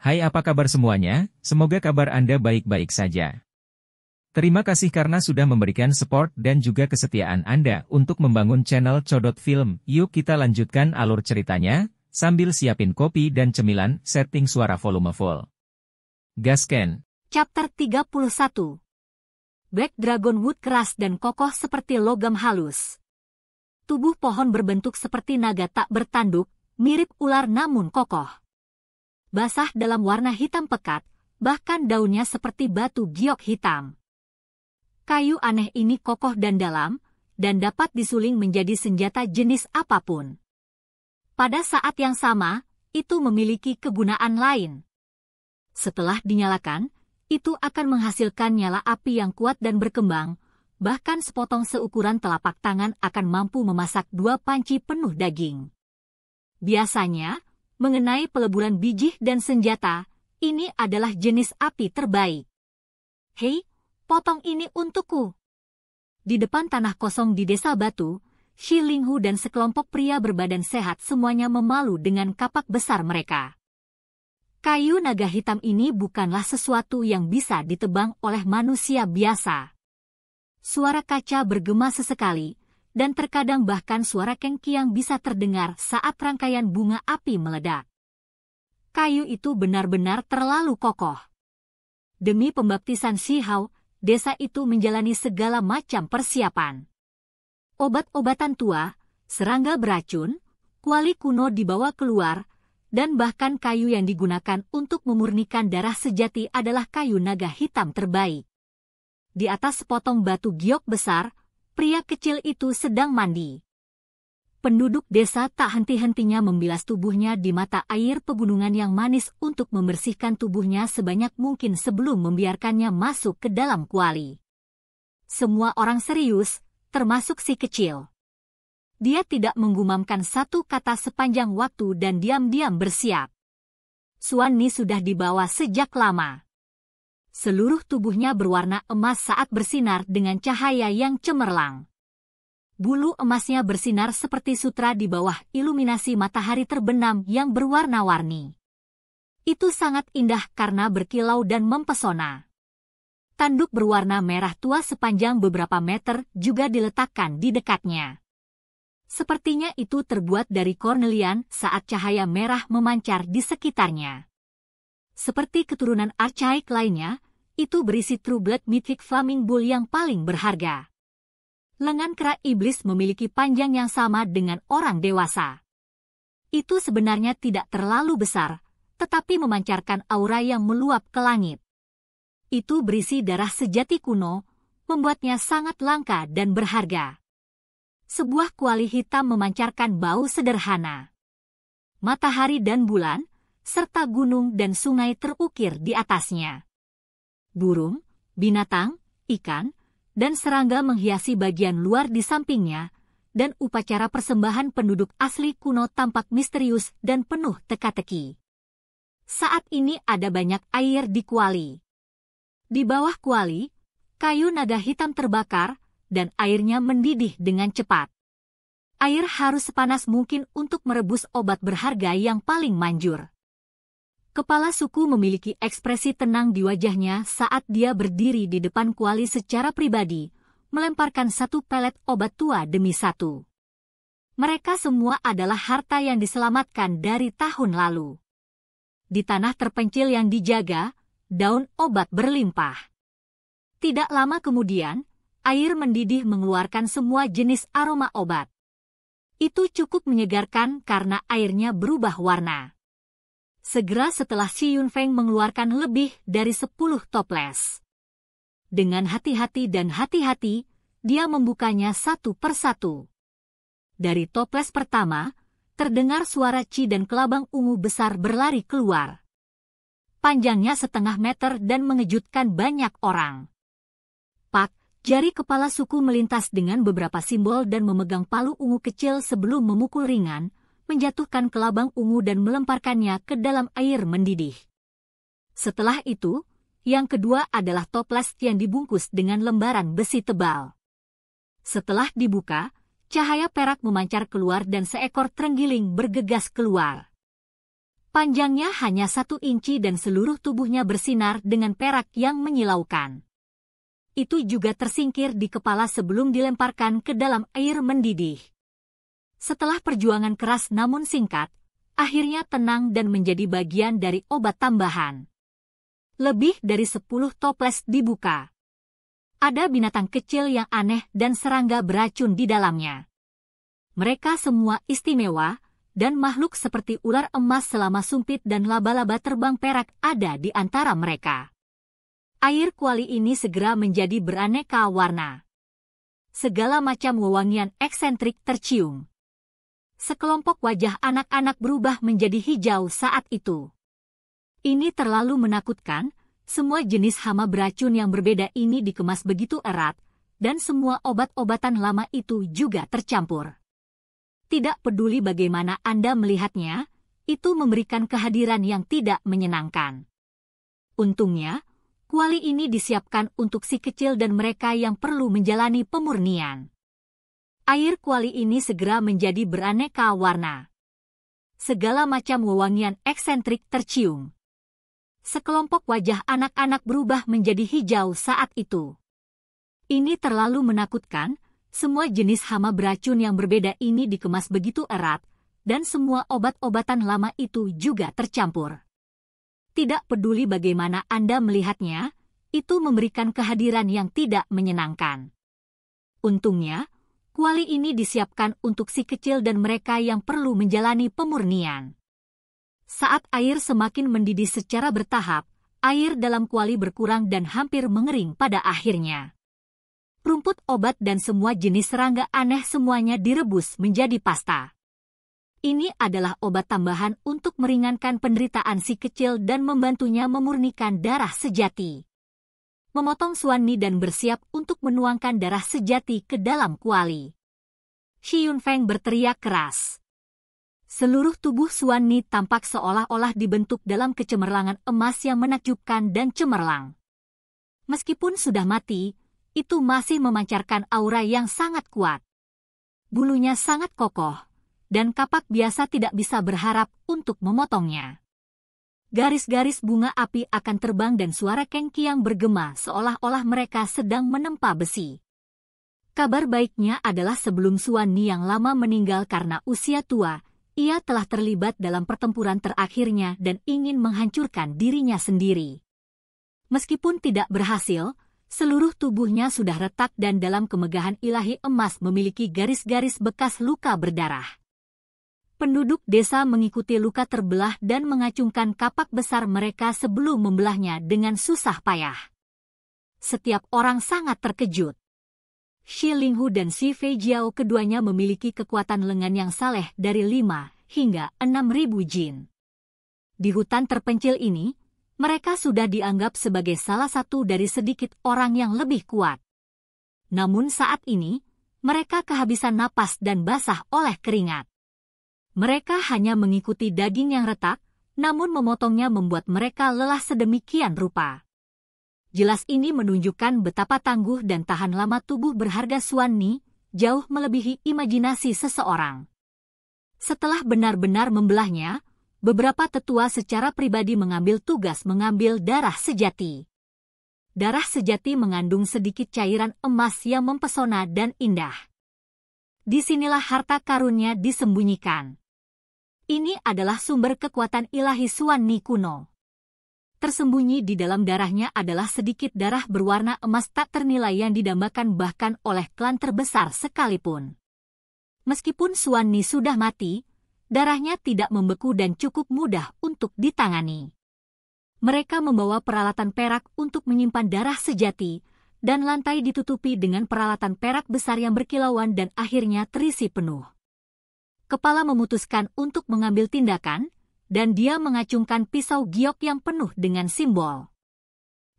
Hai, apa kabar semuanya? Semoga kabar Anda baik-baik saja. Terima kasih karena sudah memberikan support dan juga kesetiaan Anda untuk membangun channel Codot Film. Yuk kita lanjutkan alur ceritanya, sambil siapin kopi dan cemilan, setting suara volume full. Gasken. Chapter 31. Black Dragon Wood keras dan kokoh seperti logam halus. Tubuh pohon berbentuk seperti naga tak bertanduk, mirip ular namun kokoh. Basah dalam warna hitam pekat, bahkan daunnya seperti batu giok hitam. Kayu aneh ini kokoh dan dalam, dan dapat disuling menjadi senjata jenis apapun. Pada saat yang sama, itu memiliki kegunaan lain. Setelah dinyalakan, itu akan menghasilkan nyala api yang kuat dan berkembang, bahkan sepotong seukuran telapak tangan akan mampu memasak 2 panci penuh daging. Biasanya, mengenai peleburan biji dan senjata, ini adalah jenis api terbaik. Hei, potong ini untukku. Di depan tanah kosong di desa batu, Shi Linghu dan sekelompok pria berbadan sehat semuanya memalu dengan kapak besar mereka. Kayu naga hitam ini bukanlah sesuatu yang bisa ditebang oleh manusia biasa. Suara kaca bergema sesekali, dan terkadang bahkan suara kengkiang bisa terdengar saat rangkaian bunga api meledak. Kayu itu benar-benar terlalu kokoh. Demi pembaptisan Shi Hao, desa itu menjalani segala macam persiapan. Obat-obatan tua, serangga beracun, kuali kuno dibawa keluar, dan bahkan kayu yang digunakan untuk memurnikan darah sejati adalah kayu naga hitam terbaik. Di atas sepotong batu giok besar, pria kecil itu sedang mandi. Penduduk desa tak henti-hentinya membilas tubuhnya di mata air pegunungan yang manis untuk membersihkan tubuhnya sebanyak mungkin sebelum membiarkannya masuk ke dalam kuali. Semua orang serius, termasuk si kecil. Dia tidak menggumamkan satu kata sepanjang waktu dan diam-diam bersiap. Suan Ni sudah dibawa sejak lama. Seluruh tubuhnya berwarna emas saat bersinar dengan cahaya yang cemerlang. Bulu emasnya bersinar seperti sutra di bawah iluminasi matahari terbenam yang berwarna-warni. Itu sangat indah karena berkilau dan mempesona. Tanduk berwarna merah tua sepanjang beberapa meter juga diletakkan di dekatnya. Sepertinya itu terbuat dari kornelian saat cahaya merah memancar di sekitarnya. Seperti keturunan archaik lainnya, itu berisi True Blood Mythic Flaming Bull yang paling berharga. Lengan kera iblis memiliki panjang yang sama dengan orang dewasa. Itu sebenarnya tidak terlalu besar, tetapi memancarkan aura yang meluap ke langit. Itu berisi darah sejati kuno, membuatnya sangat langka dan berharga. Sebuah kuali hitam memancarkan bau sederhana. Matahari dan bulan, serta gunung dan sungai terukir di atasnya. Burung, binatang, ikan, dan serangga menghiasi bagian luar di sampingnya, dan upacara persembahan penduduk asli kuno tampak misterius dan penuh teka-teki. Saat ini ada banyak air di kuali. Di bawah kuali, kayu naga hitam terbakar, dan airnya mendidih dengan cepat. Air harus sepanas mungkin untuk merebus obat berharga yang paling manjur. Kepala suku memiliki ekspresi tenang di wajahnya saat dia berdiri di depan kuali secara pribadi, melemparkan satu pelet obat tua demi satu. Mereka semua adalah harta yang diselamatkan dari tahun lalu. Di tanah terpencil yang dijaga, daun obat berlimpah. Tidak lama kemudian, air mendidih mengeluarkan semua jenis aroma obat. Itu cukup menyegarkan karena airnya berubah warna. Segera setelah Xi Yunfeng mengeluarkan lebih dari 10 toples. Dengan hati-hati dan hati-hati, dia membukanya satu persatu. Dari toples pertama, terdengar suara Qi dan kelabang ungu besar berlari keluar. Panjangnya 0,5 meter dan mengejutkan banyak orang. Pak, jari kepala suku melintas dengan beberapa simbol dan memegang palu ungu kecil sebelum memukul ringan, menjatuhkan kelabang ungu dan melemparkannya ke dalam air mendidih. Setelah itu, yang kedua adalah toples yang dibungkus dengan lembaran besi tebal. Setelah dibuka, cahaya perak memancar keluar dan seekor terenggiling bergegas keluar. Panjangnya hanya 1 inci dan seluruh tubuhnya bersinar dengan perak yang menyilaukan. Itu juga tersingkir di kepala sebelum dilemparkan ke dalam air mendidih. Setelah perjuangan keras namun singkat, akhirnya tenang dan menjadi bagian dari obat tambahan. Lebih dari 10 toples dibuka. Ada binatang kecil yang aneh dan serangga beracun di dalamnya. Mereka semua istimewa, dan makhluk seperti ular emas selama sumpit dan laba-laba terbang perak ada di antara mereka. Air kuali ini segera menjadi beraneka warna. Segala macam wewangian eksentrik tercium. Sekelompok wajah anak-anak berubah menjadi hijau saat itu. Ini terlalu menakutkan, semua jenis hama beracun yang berbeda ini dikemas begitu erat, dan semua obat-obatan lama itu juga tercampur. Tidak peduli bagaimana Anda melihatnya, itu memberikan kehadiran yang tidak menyenangkan. Untungnya, kuali ini disiapkan untuk si kecil dan mereka yang perlu menjalani pemurnian. Air kuali ini segera menjadi beraneka warna. Segala macam wewangian eksentrik tercium. Sekelompok wajah anak-anak berubah menjadi hijau saat itu. Ini terlalu menakutkan. Semua jenis hama beracun yang berbeda ini dikemas begitu erat, dan semua obat-obatan lama itu juga tercampur. Tidak peduli bagaimana Anda melihatnya, itu memberikan kehadiran yang tidak menyenangkan. Untungnya, kuali ini disiapkan untuk si kecil dan mereka yang perlu menjalani pemurnian. Saat air semakin mendidih secara bertahap, air dalam kuali berkurang dan hampir mengering pada akhirnya. Rumput obat dan semua jenis serangga aneh semuanya direbus menjadi pasta. Ini adalah obat tambahan untuk meringankan penderitaan si kecil dan membantunya memurnikan darah sejati. Memotong Suanni dan bersiap untuk menuangkan darah sejati ke dalam kuali. Shi Yunfeng berteriak keras. Seluruh tubuh Suanni tampak seolah-olah dibentuk dalam kecemerlangan emas yang menakjubkan dan cemerlang. Meskipun sudah mati, itu masih memancarkan aura yang sangat kuat. Bulunya sangat kokoh, dan kapak biasa tidak bisa berharap untuk memotongnya. Garis-garis bunga api akan terbang dan suara kengki yang bergema seolah-olah mereka sedang menempa besi. Kabar baiknya adalah sebelum Suanni yang lama meninggal karena usia tua, ia telah terlibat dalam pertempuran terakhirnya dan ingin menghancurkan dirinya sendiri. Meskipun tidak berhasil, seluruh tubuhnya sudah retak dan dalam kemegahan ilahi emas memiliki garis-garis bekas luka berdarah. Penduduk desa mengikuti luka terbelah dan mengacungkan kapak besar mereka sebelum membelahnya dengan susah payah. Setiap orang sangat terkejut. Shi Linghu dan Xi Feijiao keduanya memiliki kekuatan lengan yang saleh dari 5 hingga 6.000 jin. Di hutan terpencil ini, mereka sudah dianggap sebagai salah satu dari sedikit orang yang lebih kuat. Namun saat ini, mereka kehabisan napas dan basah oleh keringat. Mereka hanya mengikuti daging yang retak, namun memotongnya membuat mereka lelah sedemikian rupa. Jelas ini menunjukkan betapa tangguh dan tahan lama tubuh berharga Suanni, jauh melebihi imajinasi seseorang. Setelah benar-benar membelahnya, beberapa tetua secara pribadi mengambil tugas mengambil darah sejati. Darah sejati mengandung sedikit cairan emas yang mempesona dan indah. Disinilah harta karunnya disembunyikan. Ini adalah sumber kekuatan ilahi Suanni kuno. Tersembunyi di dalam darahnya adalah sedikit darah berwarna emas tak ternilai yang didambakan bahkan oleh klan terbesar sekalipun. Meskipun Suanni sudah mati, darahnya tidak membeku dan cukup mudah untuk ditangani. Mereka membawa peralatan perak untuk menyimpan darah sejati, dan lantai ditutupi dengan peralatan perak besar yang berkilauan dan akhirnya terisi penuh. Kepala memutuskan untuk mengambil tindakan, dan dia mengacungkan pisau giok yang penuh dengan simbol.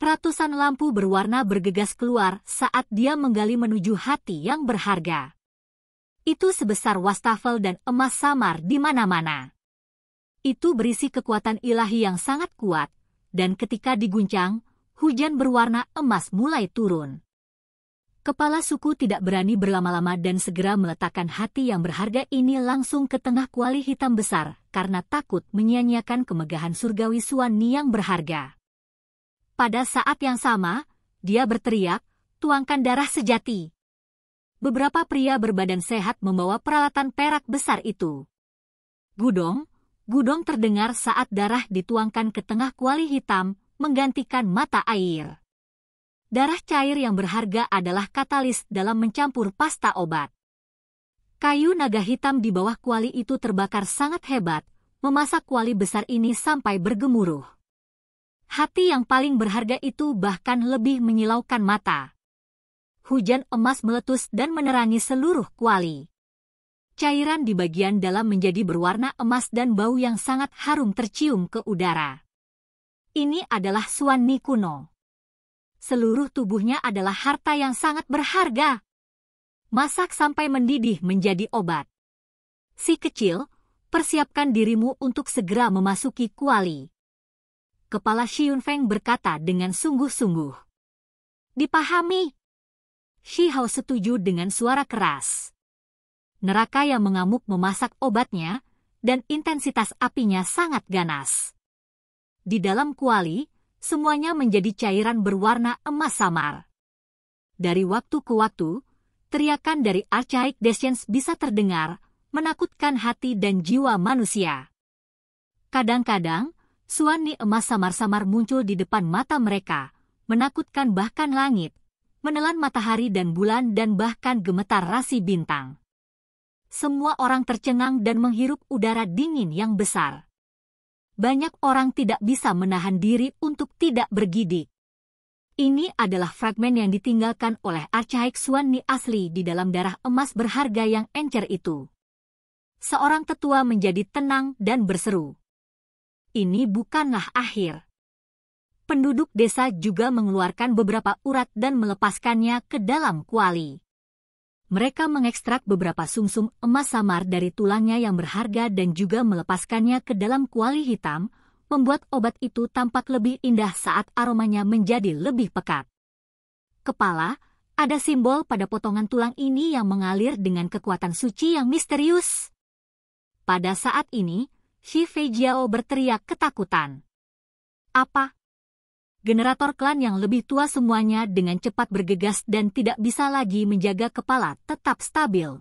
Ratusan lampu berwarna bergegas keluar saat dia menggali menuju hati yang berharga. Itu sebesar wastafel dan emas samar di mana-mana. Itu berisi kekuatan ilahi yang sangat kuat, dan ketika diguncang, hujan berwarna emas mulai turun. Kepala suku tidak berani berlama-lama dan segera meletakkan hati yang berharga ini langsung ke tengah kuali hitam besar karena takut menyia-nyiakan kemegahan surgawi Xuan Ni yang berharga. Pada saat yang sama, dia berteriak, "Tuangkan darah sejati!" Beberapa pria berbadan sehat membawa peralatan perak besar itu. Gudong, gudong terdengar saat darah dituangkan ke tengah kuali hitam, menggantikan mata air. Darah cair yang berharga adalah katalis dalam mencampur pasta obat. Kayu naga hitam di bawah kuali itu terbakar sangat hebat, memasak kuali besar ini sampai bergemuruh. Hati yang paling berharga itu bahkan lebih menyilaukan mata. Hujan emas meletus dan menerangi seluruh kuali. Cairan di bagian dalam menjadi berwarna emas dan bau yang sangat harum tercium ke udara. Ini adalah Xuan Ni kuno. Seluruh tubuhnya adalah harta yang sangat berharga. Masak sampai mendidih menjadi obat. Si kecil, persiapkan dirimu untuk segera memasuki kuali. Kepala Xi Yunfeng berkata dengan sungguh-sungguh. Dipahami. Shi Hao setuju dengan suara keras. Neraka yang mengamuk memasak obatnya, dan intensitas apinya sangat ganas. Di dalam kuali, semuanya menjadi cairan berwarna emas samar. Dari waktu ke waktu, teriakan dari Archaic Descience bisa terdengar, menakutkan hati dan jiwa manusia. Kadang-kadang, Xuan Ni emas samar-samar muncul di depan mata mereka, menakutkan bahkan langit, menelan matahari dan bulan dan bahkan gemetar rasi bintang. Semua orang tercengang dan menghirup udara dingin yang besar. Banyak orang tidak bisa menahan diri untuk tidak bergidik. Ini adalah fragmen yang ditinggalkan oleh Archaic Xuan Ni asli di dalam darah emas berharga yang encer itu. Seorang tetua menjadi tenang dan berseru. Ini bukanlah akhir. Penduduk desa juga mengeluarkan beberapa urat dan melepaskannya ke dalam kuali. Mereka mengekstrak beberapa sumsum emas samar dari tulangnya yang berharga dan juga melepaskannya ke dalam kuali hitam, membuat obat itu tampak lebih indah saat aromanya menjadi lebih pekat. Kepala, ada simbol pada potongan tulang ini yang mengalir dengan kekuatan suci yang misterius. Pada saat ini, Shi Feijiao berteriak ketakutan. Apa? Generator klan yang lebih tua semuanya dengan cepat bergegas dan tidak bisa lagi menjaga kepala tetap stabil.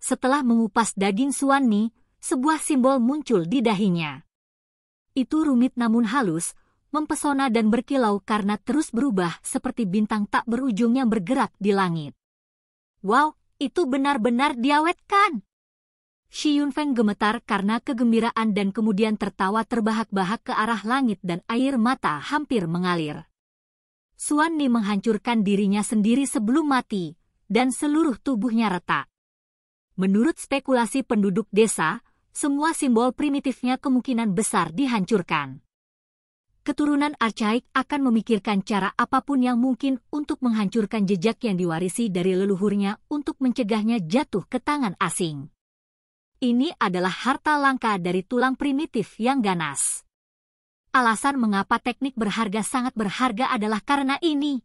Setelah mengupas daging Xuan Ni, sebuah simbol muncul di dahinya. Itu rumit namun halus, mempesona dan berkilau karena terus berubah seperti bintang tak berujung yang bergerak di langit. Wow, itu benar-benar diawetkan! Shi Yunfeng gemetar karena kegembiraan dan kemudian tertawa terbahak-bahak ke arah langit dan air mata hampir mengalir. Xuan Ni menghancurkan dirinya sendiri sebelum mati, dan seluruh tubuhnya retak. Menurut spekulasi penduduk desa, semua simbol primitifnya kemungkinan besar dihancurkan. Keturunan Archaic akan memikirkan cara apapun yang mungkin untuk menghancurkan jejak yang diwarisi dari leluhurnya untuk mencegahnya jatuh ke tangan asing. Ini adalah harta langka dari tulang primitif yang ganas. Alasan mengapa teknik berharga sangat berharga adalah karena ini.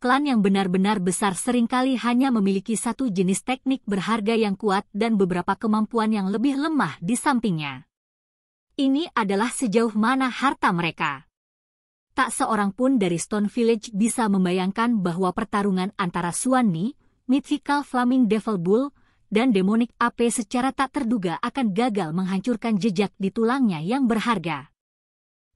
Klan yang benar-benar besar seringkali hanya memiliki satu jenis teknik berharga yang kuat dan beberapa kemampuan yang lebih lemah di sampingnya. Ini adalah sejauh mana harta mereka. Tak seorang pun dari Stone Village bisa membayangkan bahwa pertarungan antara Xuan Ni, Mythical Flaming Devil Bull, dan Demonic AP secara tak terduga akan gagal menghancurkan jejak di tulangnya yang berharga.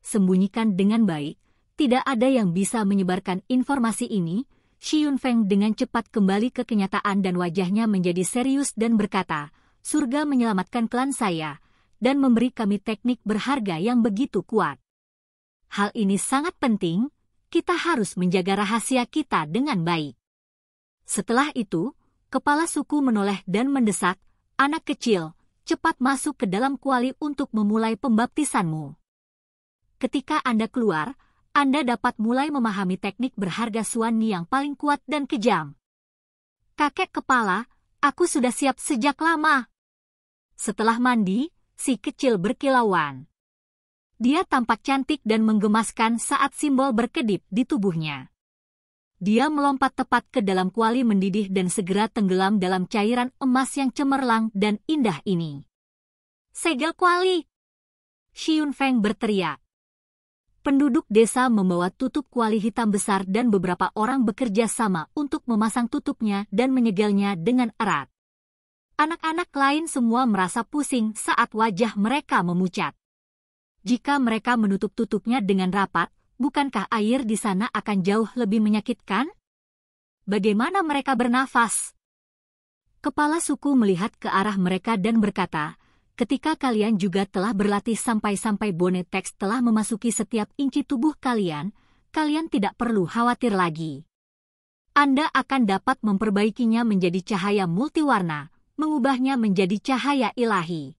Sembunyikan dengan baik, tidak ada yang bisa menyebarkan informasi ini. Shi Yunfeng dengan cepat kembali ke kenyataan dan wajahnya menjadi serius dan berkata, surga menyelamatkan klan saya, dan memberi kami teknik berharga yang begitu kuat. Hal ini sangat penting, kita harus menjaga rahasia kita dengan baik. Setelah itu, kepala suku menoleh dan mendesak, anak kecil, cepat masuk ke dalam kuali untuk memulai pembaptisanmu. Ketika Anda keluar, Anda dapat mulai memahami teknik berharga Xuan Ni yang paling kuat dan kejam. Kakek kepala, aku sudah siap sejak lama. Setelah mandi, si kecil berkilauan. Dia tampak cantik dan menggemaskan saat simbol berkedip di tubuhnya. Dia melompat tepat ke dalam kuali mendidih dan segera tenggelam dalam cairan emas yang cemerlang dan indah ini. Segel kuali! Xiun Feng berteriak. Penduduk desa membawa tutup kuali hitam besar dan beberapa orang bekerja sama untuk memasang tutupnya dan menyegelnya dengan erat. Anak-anak lain semua merasa pusing saat wajah mereka memucat. Jika mereka menutup tutupnya dengan rapat, bukankah air di sana akan jauh lebih menyakitkan? Bagaimana mereka bernafas? Kepala suku melihat ke arah mereka dan berkata, ketika kalian juga telah berlatih sampai-sampai bone teks telah memasuki setiap inci tubuh kalian, kalian tidak perlu khawatir lagi. Anda akan dapat memperbaikinya menjadi cahaya multiwarna, mengubahnya menjadi cahaya ilahi.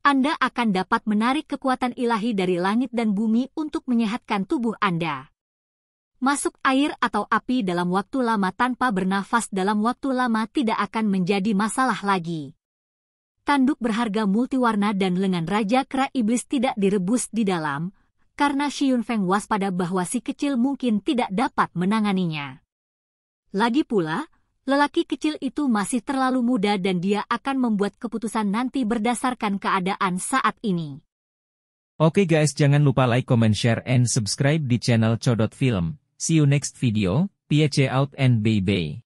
Anda akan dapat menarik kekuatan ilahi dari langit dan bumi untuk menyehatkan tubuh Anda. Masuk air atau api dalam waktu lama tanpa bernafas dalam waktu lama tidak akan menjadi masalah lagi. Tanduk berharga multiwarna dan lengan Raja Kera Iblis tidak direbus di dalam, karena Xiun Feng waspada bahwa si kecil mungkin tidak dapat menanganinya. Lagi pula, lelaki kecil itu masih terlalu muda dan dia akan membuat keputusan nanti berdasarkan keadaan saat ini. Oke guys, jangan lupa like, comment, share, and subscribe di channel Codot Film. See you next video, peace out and bye-bye.